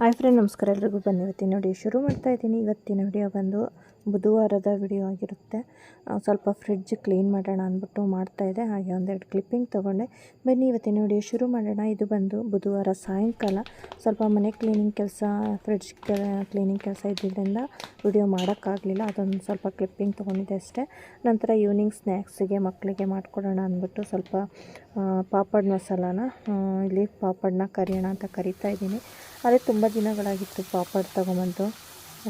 Hi friend, ನಮಸ್ಕಾರ. ಎಲ್ರಿಗೂ ಬನ್ನಿ ಇವತ್ತಿನ ವಿಡಿಯೋ ಶುರು ಮಾಡ್ತಾ ಇದ್ದೀನಿ. ಇವತ್ತಿನ ವಿಡಿಯೋ ಬಂದು ಬುಧವಾರದ ವಿಡಿಯೋ ಆಗಿರುತ್ತೆ. ಸ್ವಲ್ಪ ಫ್ರಿಡ್ಜ್ ಕ್ಲೀನ್ ಮಾಡೋಣ ಅಂದ್ಬಿಟ್ಟು ಮಾಡ್ತಾಯಿದ್ದೆ. ಹಾಗೆ ಒಂದೆರಡು ಕ್ಲಿಪ್ಪಿಂಗ್ ತೊಗೊಂಡೆ. ಬನ್ನಿ ಇವತ್ತಿನ ವಿಡಿಯೋ ಶುರು ಮಾಡೋಣ. ಇದು ಬಂದು ಬುಧವಾರ ಸಾಯಂಕಾಲ ಸ್ವಲ್ಪ ಮನೆ ಕ್ಲೀನಿಂಗ್ ಕೆಲಸ, ಫ್ರಿಡ್ಜ್ ಕ್ಲೀನಿಂಗ್ ಕೆಲಸ ಇದ್ದಿದ್ದರಿಂದ ವಿಡಿಯೋ ಮಾಡೋಕ್ಕಾಗಲಿಲ್ಲ. ಅದೊಂದು ಸ್ವಲ್ಪ ಕ್ಲಿಪ್ಪಿಂಗ್ ತೊಗೊಂಡಿದ್ದೆ ಅಷ್ಟೇ. ನಂತರ ಈವ್ನಿಂಗ್ ಸ್ನ್ಯಾಕ್ಸಿಗೆ ಮಕ್ಕಳಿಗೆ ಮಾಡಿಕೊಡೋಣ ಅಂದ್ಬಿಟ್ಟು ಸ್ವಲ್ಪ ಪಾಪಡ್ ಮಸಾಲಾನ ಇಲ್ಲಿ ಪಾಪಡನ್ನ ಕರಿಯೋಣ ಅಂತ ಕರಿತಾ ಇದ್ದೀನಿ. ಅದೇ ತುಂಬ ದಿನಗಳಾಗಿತ್ತು ಪಾಪಡ್ ತೊಗೊಂಬಂದು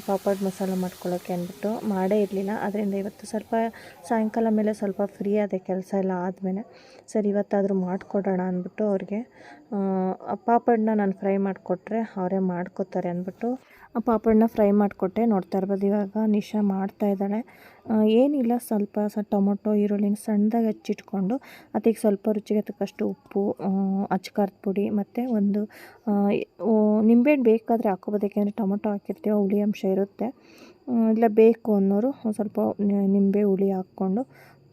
ಪಾಪಡ್ ಮಸಾಲ ಮಾಡ್ಕೊಳ್ಳೋಕ್ಕೆ ಅಂದ್ಬಿಟ್ಟು ಮಾಡೇ ಇರಲಿಲ್ಲ. ಅದರಿಂದ ಇವತ್ತು ಸ್ವಲ್ಪ ಸಾಯಂಕಾಲ ಮೇಲೆ ಸ್ವಲ್ಪ ಫ್ರೀ ಆದ ಕೆಲಸ ಎಲ್ಲ ಆದಮೇಲೆ ಸರಿ ಇವತ್ತಾದರೂ ಮಾಡಿಕೊಡೋಣ ಅಂದ್ಬಿಟ್ಟು ಅವ್ರಿಗೆ ಪಾಪಡನ್ನ ನಾನು ಫ್ರೈ ಮಾಡಿಕೊಟ್ರೆ ಅವರೇ ಮಾಡ್ಕೋತಾರೆ ಅಂದ್ಬಿಟ್ಟು ಪಾಪಡನ್ನ ಫ್ರೈ ಮಾಡಿಕೊಟ್ಟೆ. ನೋಡ್ತಾ ಇರ್ಬೋದು ಇವಾಗ ನಿಶಾ ಮಾಡ್ತಾಯಿದ್ದಾಳೆ. ಏನಿಲ್ಲ, ಸ್ವಲ್ಪ ಟೊಮೊಟೊ ಈರುಳ್ಳಿನ ಸಣ್ಣದಾಗಿ ಹೆಚ್ಚಿಟ್ಕೊಂಡು ಅದಕ್ಕೆ ಸ್ವಲ್ಪ ರುಚಿಗೆ ತಕ್ಕಷ್ಟು ಉಪ್ಪು, ಅಚ್ಕಾರದ ಪುಡಿ ಮತ್ತು ಒಂದು ನಿಂಬೆಹಣ್ಣು ಬೇಕಾದರೆ ಹಾಕ್ಕೋಬೋದು. ಯಾಕೆಂದರೆ ಟೊಮೊಟೊ ಹಾಕಿರ್ತೀವಿ, ಹುಳಿ ಅಂಶ ಇರುತ್ತೆ. ಇಲ್ಲ ಬೇಕು ಅನ್ನೋರು ಸ್ವಲ್ಪ ನಿಂಬೆ ಹುಳಿ ಹಾಕ್ಕೊಂಡು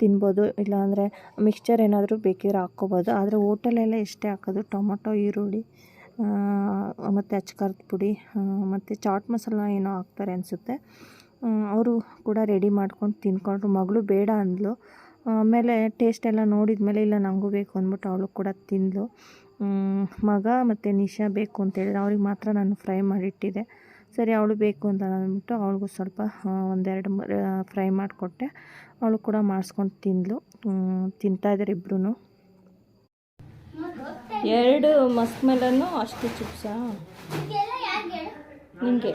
ತಿನ್ಬೋದು. ಇಲ್ಲಾಂದರೆ ಮಿಕ್ಸ್ಚರ್ ಏನಾದರೂ ಬೇಕಿದ್ರೆ ಹಾಕ್ಕೋಬೋದು. ಆದರೆ ಹೋಟೆಲೆಲ್ಲ ಎಷ್ಟೇ ಹಾಕೋದು ಟೊಮೊಟೊ, ಈರುಳ್ಳಿ ಮತ್ತು ಅಚ್ಕಾರದ ಪುಡಿ ಮತ್ತು ಚಾಟ್ ಮಸಾಲ ಏನೋ ಹಾಕ್ತಾರೆ ಅನಿಸುತ್ತೆ. ಅವರು ಕೂಡ ರೆಡಿ ಮಾಡ್ಕೊಂಡು ತಿನ್ಕೊಂಡ್ರು. ಮಗಳು ಬೇಡ ಅಂದಳು. ಆಮೇಲೆ ಟೇಸ್ಟ್ ಎಲ್ಲ ನೋಡಿದ ಮೇಲೆ ಇಲ್ಲ ನನಗೂ ಬೇಕು ಅಂದ್ಬಿಟ್ಟು ಅವಳು ಕೂಡ ತಿಂದಳು. ಮಗ ಮತ್ತು ನಿಶಾ ಬೇಕು ಅಂತೇಳಿದ್ರು. ಅವ್ರಿಗೆ ಮಾತ್ರ ನಾನು ಫ್ರೈ ಮಾಡಿಟ್ಟಿದ್ದೆ. ಸರಿ ಅವಳು ಬೇಕು ಅಂತ ಅಂದ್ಬಿಟ್ಟು ಅವಳಿಗೂ ಸ್ವಲ್ಪ ಒಂದೆರಡು ಫ್ರೈ ಮಾಡಿಕೊಟ್ಟೆ. ಅವಳು ಕೂಡ ಮಾಡಿಸ್ಕೊಂಡು ತಿಂದಳು. ತಿಂತಾಯಿದ್ದಾರೆ ಇಬ್ಬರೂ. 2 ಮಸ್ಕ್ ಮೆಲನ್ನು ಅಷ್ಟು ಚಿಪ್ಸಾ ನಿಂಗೆ?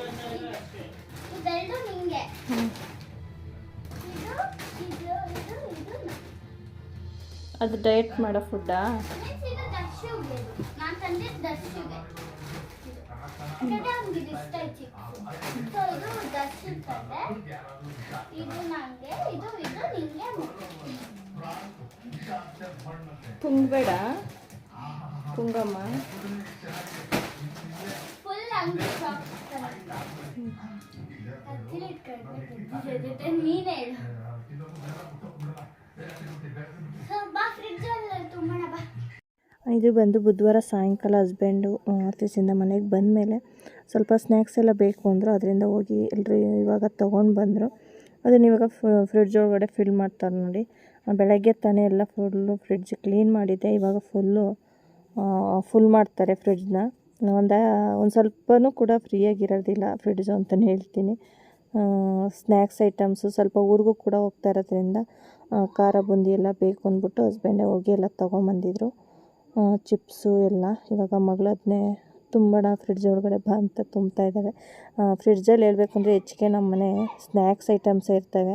ಅದು ಡಯಟ್ ಮಾಡೋ ಫುಡ್ಡಾ? ತುಂಗಬೇಡ, ತುಂಗಮ್ಮ. ಇದು ಬಂದು ಬುಧವಾರ ಸಾಯಂಕಾಲ ಹಸ್ಬೆಂಡು ಆಫೀಸಿಂದ ಮನೆಗೆ ಬಂದಮೇಲೆ ಸ್ವಲ್ಪ ಸ್ನ್ಯಾಕ್ಸ್ ಎಲ್ಲ ಬೇಕು ಅಂದರು. ಅದರಿಂದ ಹೋಗಿ ಎಲ್ಲರೂ ಇವಾಗ ತೊಗೊಂಡು ಬಂದರು. ಅದನ್ನು ಇವಾಗ ಫ್ರಿಡ್ಜ್ ಒಳಗಡೆ ಫಿಲ್ ಮಾಡ್ತಾರೆ ನೋಡಿ. ಬೆಳಗ್ಗೆ ತಾನೇ ಎಲ್ಲ ಫ್ರಿಡ್ಜ್ ಕ್ಲೀನ್ ಮಾಡಿದ್ದೆ. ಇವಾಗ ಫುಲ್ ಮಾಡ್ತಾರೆ ಫ್ರಿಡ್ಜ್ನ. ಒಂದು ಸ್ವಲ್ಪನೂ ಕೂಡ ಫ್ರೀಯಾಗಿರೋದಿಲ್ಲ ಫ್ರಿಡ್ಜು ಅಂತಲೇ ಹೇಳ್ತೀನಿ. ಸ್ನ್ಯಾಕ್ಸ್ ಐಟಮ್ಸು ಸ್ವಲ್ಪ ಊರಿಗೂ ಕೂಡ ಹೋಗ್ತಾ ಇರೋದ್ರಿಂದ ಖಾರ ಬುಂದಿ ಎಲ್ಲ ಬೇಕು ಅಂದ್ಬಿಟ್ಟು ಹಸ್ಬೆಂಡೇ ಹೋಗಿ ಎಲ್ಲ ತೊಗೊಂಬಂದಿದ್ರು. ಚಿಪ್ಸು ಎಲ್ಲ ಇವಾಗ ಮಗಳದನ್ನೇ ತುಂಬೋಣ ಫ್ರಿಡ್ಜ್ ಒಳಗಡೆ ಬಾ ಅಂತ ತುಂಬ್ತಾ ಇದ್ದಾವೆ. ಫ್ರಿಡ್ಜಲ್ಲಿ ಹೇಳ್ಬೇಕು ಅಂದರೆ ಹೆಚ್ಚಿಗೆ ನಮ್ಮ ಮನೆ ಸ್ನ್ಯಾಕ್ಸ್ ಐಟಮ್ಸೇ ಇರ್ತವೆ.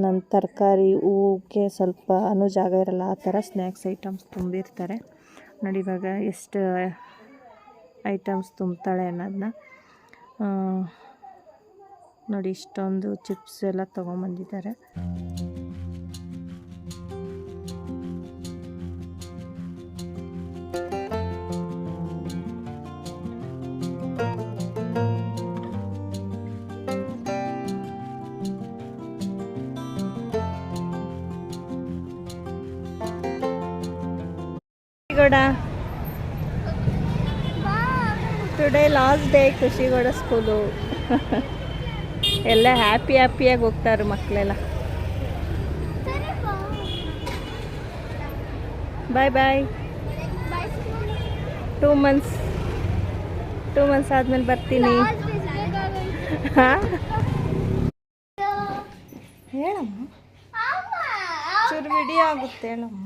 ನನ್ನ ತರಕಾರಿ ಹೂಗೆ ಸ್ವಲ್ಪನೂ ಜಾಗ ಇರೋಲ್ಲ, ಆ ಥರ ಸ್ನ್ಯಾಕ್ಸ್ ಐಟಮ್ಸ್ ತುಂಬಿರ್ತಾರೆ ನೋಡಿ. ಇವಾಗ ಎಷ್ಟು ಐಟಮ್ಸ್ ತುಂಬ್ತಾಳೆ ಅನ್ನೋದನ್ನ ನೋಡಿ. ಇಷ್ಟೊಂದು ಚಿಪ್ಸ್ ಎಲ್ಲ ತೊಗೊಂಬಂದಿದ್ದಾರೆ. Today last day Khushi Gowda school. ಎಲ್ಲ ಹ್ಯಾಪಿಯಾಗಿ ಹೋಗ್ತಾರೆ ಮಕ್ಕಳೆಲ್ಲ. ಬಾಯ್ ಬಾಯ್. 2 ಮಂತ್ಸ್ ಆದಮೇಲೆ ಬರ್ತೀನಿ. ಹೇಳಮ್ಮ, ಚೂರು ವಿಡಿಯೋ ಆಗುತ್ತೆ ಹೇಳಮ್ಮ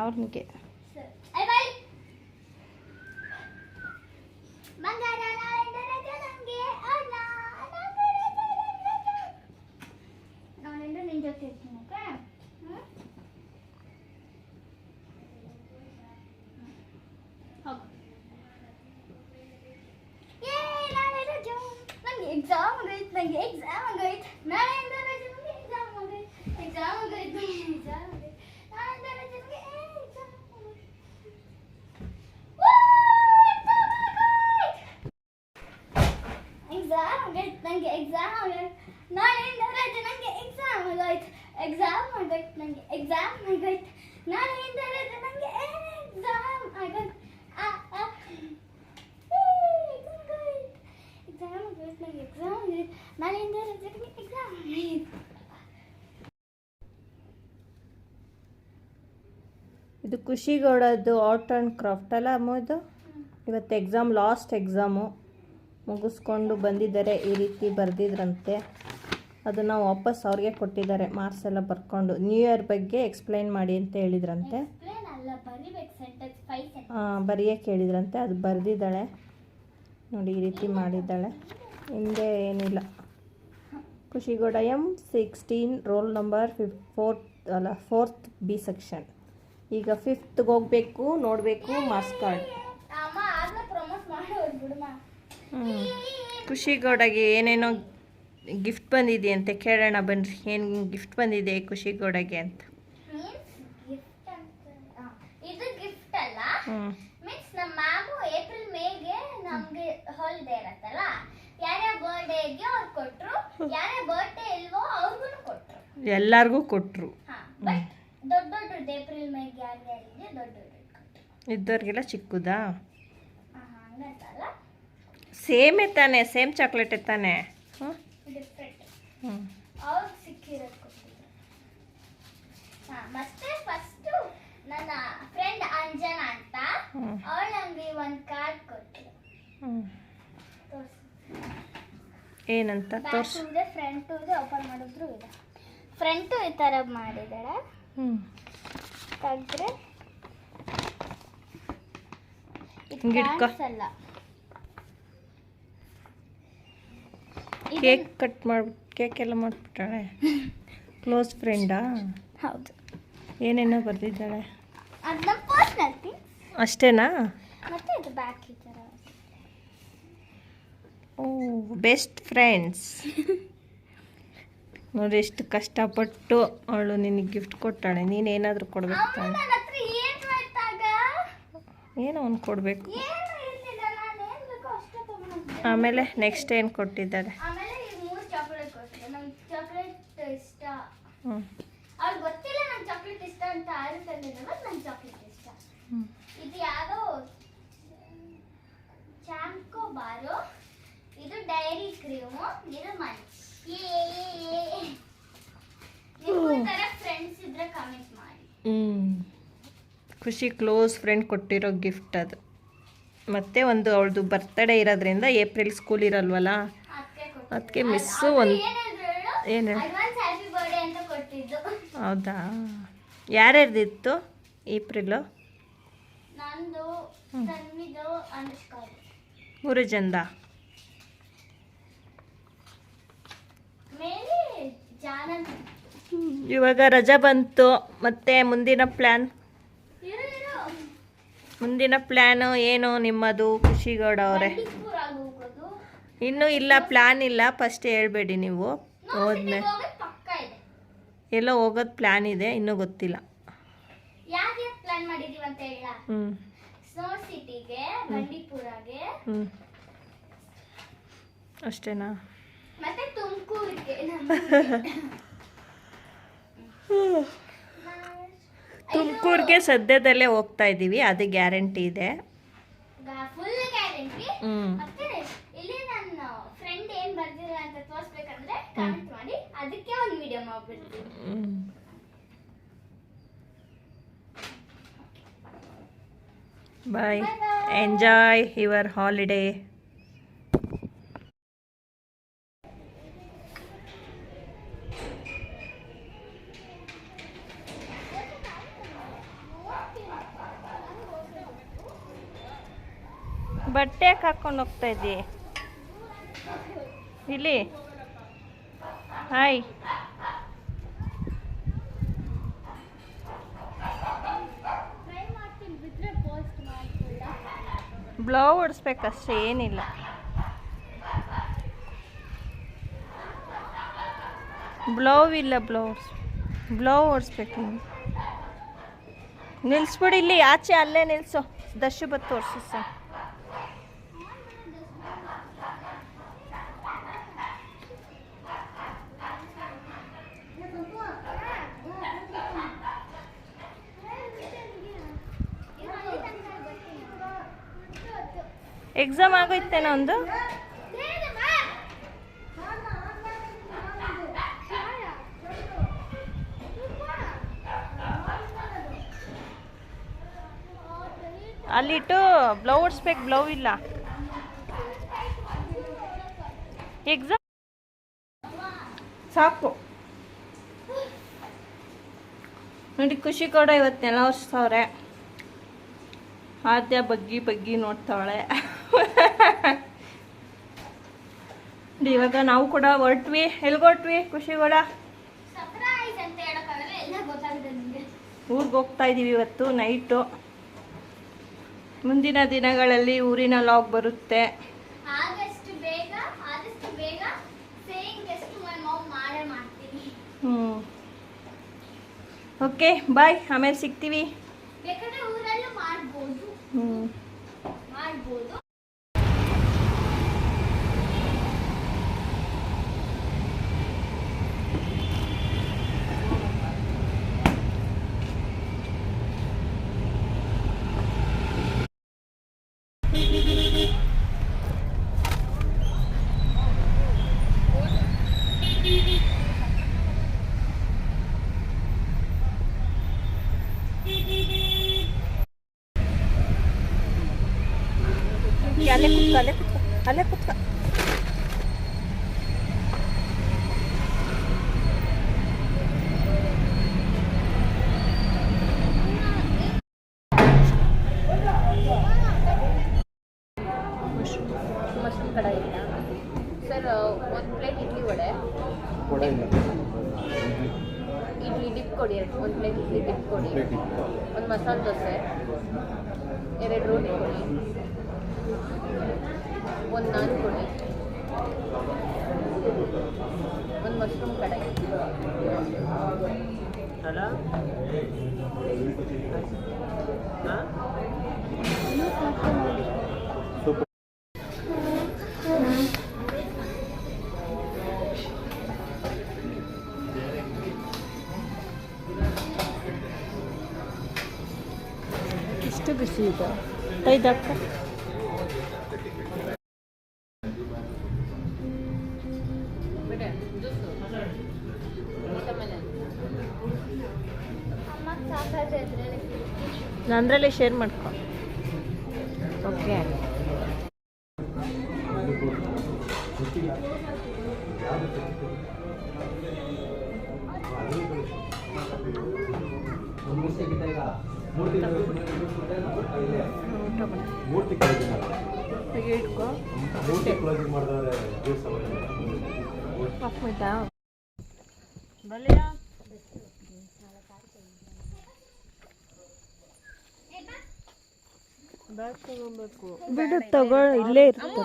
ಅವ್ರಿಗೆ. ನನಗೆ ಎಕ್ಸಾಮ್ ಆಗೋಯ್ತು, ನಾಳೆಯಿಂದ ರಜೆ, ನನಗೆ ಎಕ್ಸಾಮ್ ಆಗೋಯ್ತು, ಎಕ್ಸಾಮ್ ಆಗೋಯ್ತು, ನನಗೆ ಎಕ್ಸಾಮ್ ಆಗೋಯ್ತು, ನಾಳೆಯಿಂದ ರಜೆ, ನನಗೆ ಎಕ್ಸಾಮ್ ಆಗೋಯ್ತು. ಇದು ಖುಷಿಗೌಡದ್ದು ಆರ್ಟ್ ಆ್ಯಂಡ್ ಕ್ರಾಫ್ಟ್ ಅಲ್ಲ ಅಮ್ಮ ಇದು. ಇವತ್ತು ಎಕ್ಸಾಮ್, ಲಾಸ್ಟ್ ಎಕ್ಸಾಮು ಮುಗಿಸ್ಕೊಂಡು ಬಂದಿದ್ದಾರೆ. ಈ ರೀತಿ ಬರೆದಿದ್ರಂತೆ, ಅದನ್ನು ವಾಪಸ್ ಅವ್ರಿಗೆ ಕೊಟ್ಟಿದ್ದಾರೆ. ಮಾರ್ಕ್ಸ್ ಎಲ್ಲ ಬರ್ಕೊಂಡು ನ್ಯೂ ಇಯರ್ ಬಗ್ಗೆ ಎಕ್ಸ್ಪ್ಲೈನ್ ಮಾಡಿ ಅಂತ ಹೇಳಿದ್ರಂತೆ. ಬರೆಯೋಕ್ಕೆ ಹೇಳಿದ್ರಂತೆ, ಅದು ಬರೆದಿದ್ದಾಳೆ ನೋಡಿ. ಈ ರೀತಿ ಮಾಡಿದ್ದಾಳೆ. ಹಿಂದೆ ಏನಿಲ್ಲ. Khushi Gowda M16 roll number 4th B section. ಈಗ 5th ಹೋಗ್ಬೇಕು, ನೋಡಬೇಕು ಮಾರ್ಕ್ಸ್ ಕಾರ್ಡ್. ಖುಷಿಗೌಡಗೆ ಏನೇನೋ ಗಿಫ್ಟ್ ಬಂದಿದೆಯಂತೆ, ಕೇಳೋಣ ಬನ್ರಿ. ಏನು ಗಿಫ್ಟ್ ಬಂದಿದೆ ಖುಷಿಗೌಡಗೆ ಅಂತ. ಇದು ಗಿಫ್ಟ್ ಅಲ್ಲ, ಮೀನ್ಸ್ ನಮ್ಮ ಮ್ಯಾಮು ಏಪ್ರಿಲ್ ಮೇಗೆ ನಮ್ಗೆ ಹಾಲಿಡೇ ಇರತ್ತಲ್ಲ, ಯಾರ್ಯಾರ ಬರ್ಡೇಗೆ ಅವ್ರು ಕೊಟ್ರು, ಯಾರ್ಯಾರ ಬರ್ಡೇ ಇಲ್ವೋ ಅವ್ರಿಗೂ ಕೊಟ್ರು. ಎಲ್ಲಾರ್ಗೂ ಕೊಟ್ರು. ಬಟ್ ದೊಡ್ಡ ದೊಡ್ಡದು ಏಪ್ರಿಲ್ ಮೇಗೆ ಯಾರ್ಯಾರಿಗೆ ದೊಡ್ಡ ಇದ್ದವ್ರಿಗೆಲ್ಲ ಚಿಕ್ಕದಾ? ಹಂಗಂತಲ್ಲ, ಸೇಮೇ ತಾನೆ, ಸೇಮ್ ಚಾಕ್ಲೇಟೇ ತಾನೆ. ಡಿಫ್ರೆಂಟ್. ಅವ್ರಿಗೆ ಸಿಕ್ಕಿರೋದು ಕೊಟ್ಟಿದ್ರು. ಮತ್ತೆ ಫಸ್ಟ್ ನನ್ನ ಫ್ರೆಂಡ್ ಅಂಜನಾ ಅಂತ, ಅವಳು ನಮಗೆ ಒಂದು ಕಾರ್ಡ್ ಕೊಟ್ಟಳು. ಏನಂತ ತೋರ್ಸು. ಫ್ರಂಟು ಇದೆ, ಓಪನ್ ಮಾಡಿದ್ರು ಇದೆ. ಫ್ರಂಟು ಈ ಥರ ಮಾಡಿದ್ದಾಳೆ. ತೆಗೆದ್ರೆ ಅಲ್ಲ, ಕೇಕ್ ಕಟ್ ಮಾಡ್ಬಿಟ್ಟು ಕೇಕ್ ಎಲ್ಲ ಮಾಡಿಬಿಟ್ಟಾಳೆ. ಕ್ಲೋಸ್ ಫ್ರೆಂಡಾ? ಹೌದು. ಏನೇನೋ ಬರ್ದಿದ್ದಾಳೆ. ಅದನ್ನ ಪರ್ಸನಲ್ ಥಿಂಗ್ಸ್ ಅಷ್ಟೇನಾ? ಮತ್ತೆ ಇದು ಬ್ಯಾಕ್ ಈ ಥರ. ಓ, ಬೆಸ್ಟ್ ಫ್ರೆಂಡ್ಸ್. ನೋಡಿ ಎಷ್ಟು ಕಷ್ಟಪಟ್ಟು ಅವಳು ನಿನಗೆ ಗಿಫ್ಟ್ ಕೊಟ್ಟಾಳೆ. ನೀನು ಏನಾದರೂ ಕೊಡ್ಬೇಕು ತಾನೆ. ಏನೋ ಒಂದು ಕೊಡಬೇಕು. ಆಮೇಲೆ ನೆಕ್ಸ್ಟ್ ಏನು ಕೊಟ್ಟಿದ್ದಾರೆ? ಅವ್ರಿಗೆ ಗೊತ್ತಿಲ್ಲ ನಂಗೆ ಚಾಕ್ಲೇಟ್ ಇಷ್ಟ ಅಂತ. ಆರು ತಂದಿದ್ದಲ್ಲ, ನಂಗೆ ಚಾಕ್ಲೇಟ್ ಇಷ್ಟ. ಇದು ಯಾವುದೋ ಚಾಂಕೋ ಬಾರು, ಇದು ಡೈರಿ ಕ್ರೀಮು, ಇದು ಮಂಚ್. ನಿಮ್ಗೂ ಈ ಥರ ಫ್ರೆಂಡ್ಸ್ ಇದ್ರೆ ಕಮೆಂಟ್ ಮಾಡಿ. ಖುಷಿ ಕ್ಲೋಸ್ ಫ್ರೆಂಡ್ ಕೊಟ್ಟಿರೋ ಗಿಫ್ಟ್ ಅದು. ಮತ್ತೆ ಒಂದು ಅವಳದು ಬರ್ತಡೇ ಇರೋದ್ರಿಂದ ಏಪ್ರಿಲ್ ಸ್ಕೂಲ್ ಇರಲ್ವಲ್ಲ, ಅದಕ್ಕೆ ಮಿಸ್ಸು ಒಂದು ಏನು. ಹೌದಾ? ಯಾರ್ಯಾರ್ದಿತ್ತು ಏಪ್ರಿಲು? ಮೂರು ಜನದ. ಇವಾಗ ರಜಾ ಬಂತು, ಮತ್ತೆ ಮುಂದಿನ ಪ್ಲ್ಯಾನು ಏನು ನಿಮ್ಮದು ಖುಷಿಗೌಡ ಅವರೇ? ಇನ್ನೂ ಇಲ್ಲ, ಪ್ಲ್ಯಾನ್ ಇಲ್ಲ. ಫಸ್ಟ್ ಹೇಳ್ಬೇಡಿ ನೀವು. ಹೋದ್ಮೇಲೆ ಎಲ್ಲೋ ಹೋಗೋದು ಪ್ಲ್ಯಾನ್ ಇದೆ, ಇನ್ನೂ ಗೊತ್ತಿಲ್ಲ. ಪ್ಲಾನ್ ಮಾಡಿದೀವಿ ಅಂತ ಹೇಳ. ಸ್ನೋ ಸಿಟಿಗೆ, ಬಂಡೀಪುರಗೆ, ಅಷ್ಟೇನಾ? ಮತ್ತೆ ತುಮಕೂರಿಗೆ. ತುಮಕೂರಿಗೆ ಸದ್ಯದಲ್ಲೇ ಹೋಗ್ತಾ ಇದ್ದೀವಿ, ಅದು ಗ್ಯಾರಂಟಿ ಇದೆ. Full guarantee. ಮತ್ತೆ ಇಲ್ಲಿ ನನ್ನ ಫ್ರೆಂಡ್ ಏನ್ ಬರ್ದಿಲ್ಲ ಅಂತ ತೋರಿಸ್ಬೇಕಂದ್ರೆ ಕಮೆಂಟ್ ಮಾಡಿ, ಅದಕ್ಕೆ ಒಂದು ವಿಡಿಯೋ ಮಾಡ್ಬಿಡ್ತೀನಿ. Bye. Enjoy your holiday. ಬಟ್ಟೆ ಹಾಕೊಂಡು ಹೋಗ್ತಾ ಇದ್ದೀ ಇಲ್ಲಿ? ಹಾಯ್. ಬ್ಲೌ ಹೊಡಿಸ್ಬೇಕಷ್ಟೇ, ಏನಿಲ್ಲ. ಬ್ಲೌ ಇಲ್ಲ, ಬ್ಲೌ ಹೊಡಿಸ್ಬೇಕು. ನಿಲ್ಲಿಸ್ಬಿಡಿ, ಇಲ್ಲಿ ಆಚೆ ಅಲ್ಲೇ ನಿಲ್ಲಿಸು. ದರ್ಶು ಬತ್ತು ತೋರಿಸು ಸರ್. ಎಕ್ಸಾಮ್ ಆಗೋಯ್ತೇನೋ ಒಂದು. ಅಲ್ಲಿಟ್ಟು ಬ್ಲೌ ಓಡಿಸ್ಬೇಕು, ಬ್ಲೌ ಇಲ್ಲ. ಎಕ್ಸಾಮ್ ಸಾಕು ನೋಡಿ. ಖುಷಿ ಕೂಡ ಇವತ್ತೆಲ್ಲ ಒರೆಸ್ತವ್ರೆ. ಆದ್ಯ ಬಗ್ಗಿ ನೋಡ್ತಾವಳೆ. ಇವಾಗ ನಾವು ಕೂಡ ಹೊರಟ್ವಿ. ಎಲ್ಗೊಟ್ವಿ ಖುಷಿ ಕೂಡ? ಊರಿಗೆ ಹೋಗ್ತಾ ಇದೀವಿ ಇವತ್ತು ನೈಟು. ಮುಂದಿನ ದಿನಗಳಲ್ಲಿ ಊರಿನ ಲಾಗ್ ಬರುತ್ತೆ. ಓಕೆ ಬಾಯ್, ಆಮೇಲೆ ಸಿಗ್ತೀವಿ. ಅಲ್ಲೇ ಕುತ್ಕ. ಮಶ್ರೂಮ್ ಕಡಾಯಿ ಇಲ್ಲ ಸರ್. ಒಂದು ಪ್ಲೇಟ್ ಇಡ್ಲಿ ವಡೆ, ಇಡ್ಲಿ ಡಿಪ್ ಕೊಡಿ. ಒಂದು ಪ್ಲೇಟ್ ಇಡ್ಲಿ ಡಿಪ್ ಕೊಡಿ. ಒಂದು ಮಸಾಲೆ ದೋಸೆ, 2 ರೋಟಿ ಕೊಡಿ. ಒಂದು ನಾನ್ ಕೊಡಿ. ಒಂದು ಮಶ್ರೂಮ್ ಕಡಾಯಿ. ಇಷ್ಟು ಬಿಸಿ ಇದೆ. ಐದಕ್ಕ ನಂದ್ರಲ್ಲೇ ಶೇರ್ ಮಾಡ್ಕೊ. ಓಕೆ ಇಟ್ಕೊ. ಆಫ್ ಮಾಡ್ತಾ ಬಿಡು, ತಗೋ, ಇಲ್ಲೇ ಇರುತ್ತೆ.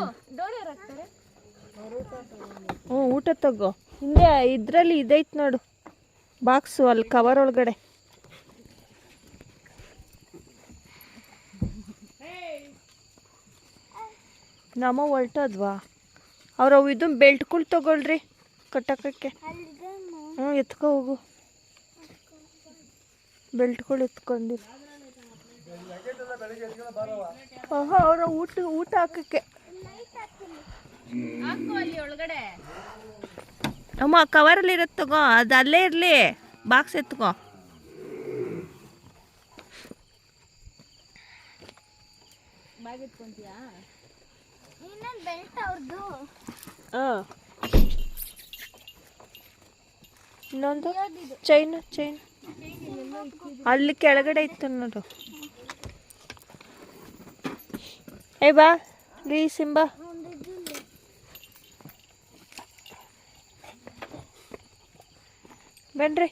ಹ್ಞೂ, ಊಟ ತಗೋ. ಹಿಂದೆ ಇದರಲ್ಲಿ ಇದೈತೆ ನೋಡು ಬಾಕ್ಸು, ಅಲ್ಲಿ ಕವರ್ ಒಳಗಡೆ. ನಮ್ಮ ಹೊಲ್ಟದ್ವಾ ಅವ್ರವು ಇದು ಬೆಲ್ಟ್ಗಳು ತಗೊಳ್ರಿ ಕಟ್ಟಕ್ಕೆ. ಹ್ಞೂ, ಎತ್ಕೊ ಹೋಗು. ಬೆಲ್ಟ್ಗಳು ಎತ್ಕೊಂಡಿರಿ. ಅವ್ರ ಊಟ ಹಾಕಕ್ಕೆ. ಅಮ್ಮ ಕವರಲ್ಲಿ ಇರತ್ತೆ ತಗೋ, ಅದು ಅಲ್ಲೇ ಇರಲಿ. ಬಾಕ್ಸ್ ಎತ್ಕೋ. ಬ್ಯಾಗ್ ಎತ್ಕೊಂತೀಯಾ? ಇನ್ನೊಂದು ಚೈನ್ ಅಲ್ಲಿ ಕೆಳಗಡೆ ಇತ್ತು ನೋಡು. ಏ ಬಾ ರೀ ಸಿಂಬಾ. ಬನ್ರಿ.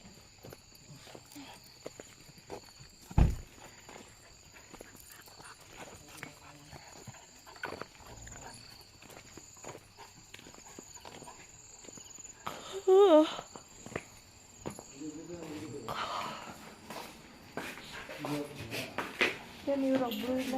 ಇವರೊಬ್ಬರು ಇಲ್ಲ.